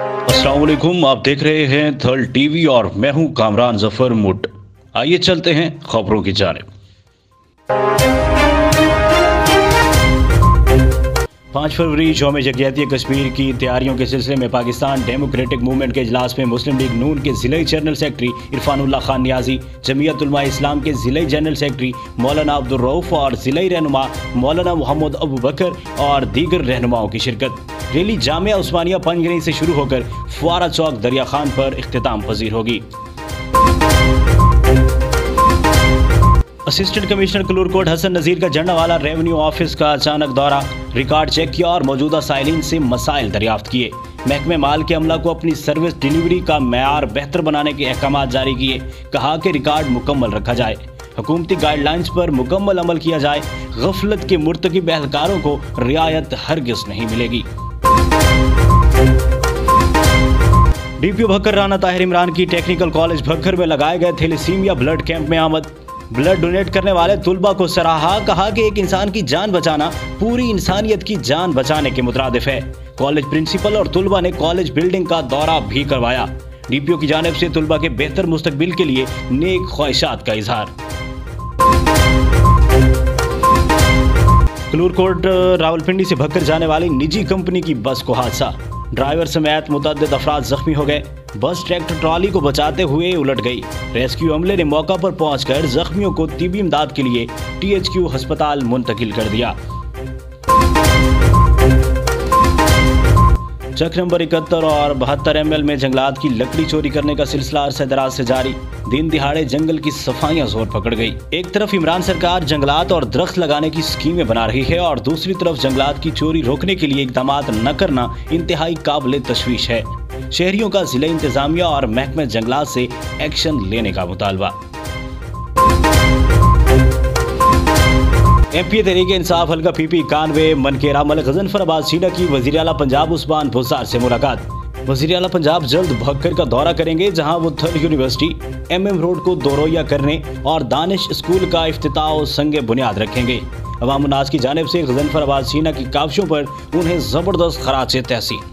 अस्सलाम वालेकुम, आप देख रहे हैं थल टीवी और मैं हूं कामरान जफर मुट। आइए चलते हैं खबरों की जानिब। 5 फरवरी यौम यकजहती कश्मीर की तैयारियों के सिलसिले में पाकिस्तान डेमोक्रेटिक मूवमेंट के इजलास में मुस्लिम लीग नून के ज़िला जनरल सेक्रेटरी इरफानुल्लाह खान नियाजी, जमीयत उलमा इस्लाम के ज़िला जनरल सेक्रेटरी मौलाना अब्दुल रऊफ और ज़िला रहनुमा मौलाना मोहम्मद अबू बकर और दीगर रहनुमाओं की शिरकत। रैली जामिया उस्मानिया पंजगनी से शुरू होकर फुआरा चौक दरिया खान पर इख्तिताम पजीर होगी। असिस्टेंट कमिश्नर कलूरकोट हसन नज़ीर का जंडावाला रेवेन्यू ऑफिस का अचानक दौरा, रिकॉर्ड चेक किया और मौजूदा साइलिन से मसाइल दरियाफ्त किए। महकमे माल के अमला को अपनी सर्विस डिलीवरी का मेयार बेहतर बनाने के अहकाम जारी किए। कहा कि रिकॉर्ड मुकम्मल रखा जाए, हुकूमती गाइडलाइंस पर मुकम्मल अमल किया जाए। गफलत के मुर्तकिब एहलकारों को रियायत हरगिज़ नहीं मिलेगी। डीपीओ भक्कर राना ताहिर इमरान की टेक्निकल कॉलेज भक्कर में लगाए गए थैलेसीमिया ब्लड कैंप में आमद। ब्लड डोनेट करने वाले तुलबा को सराहा। कहा कि एक इंसान की जान बचाना पूरी इंसानियत की जान बचाने के मुतरादिफ है। कॉलेज प्रिंसिपल और तुलबा ने कॉलेज बिल्डिंग का दौरा भी करवाया। डीपीओ की जानिब से तुलबा के बेहतर मुस्तकबिल के लिए नेक ख्वाहिशात का इजहार। कलूरकोट रावलपिंडी से भक्कर जाने वाली निजी कंपनी की बस को हादसा, ड्राइवर समेत मुतअद्दिद अफराद जख्मी हो गए। बस ट्रैक्टर ट्रॉली को बचाते हुए उलट गई। रेस्क्यू अमले ने मौका पर पहुंचकर जख्मियों को तिब्बी इमदाद के लिए THQ अस्पताल मुंतकिल कर दिया। चक नंबर 71 और 72 ML में जंगलात की लकड़ी चोरी करने का सिलसिला अरसे दराज से जारी। दिन दिहाड़े जंगल की सफाइयां जोर पकड़ गई। एक तरफ इमरान सरकार जंगलात और दरख्त लगाने की स्कीमें बना रही है और दूसरी तरफ जंगलात की चोरी रोकने के लिए इकदामात न करना इंतहाई काबिल तशवीश है। शहरियों का जिला इंतजामिया और महकमे जंगलात से एक्शन लेने का मुतालबा। MP तहरीक इंसाफ हल्का PP 91 मनकेरा मलिक गजनफर अब्बास सीना की वज़ीर आला पंजाब उस्मान बुज़दार से मुलाकात। वज़ीर आला पंजाब जल्द भक्कर का दौरा करेंगे, जहां वो थल यूनिवर्सिटी MM रोड को दोरोया करने और दानिश स्कूल का इफ्तिताह और संगे बुनियाद रखेंगे। अवाम उन्नास की जानिब से गजनफर अब्बास सीना की काविशों पर उन्हें ज़बरदस्त खराज तहसीन।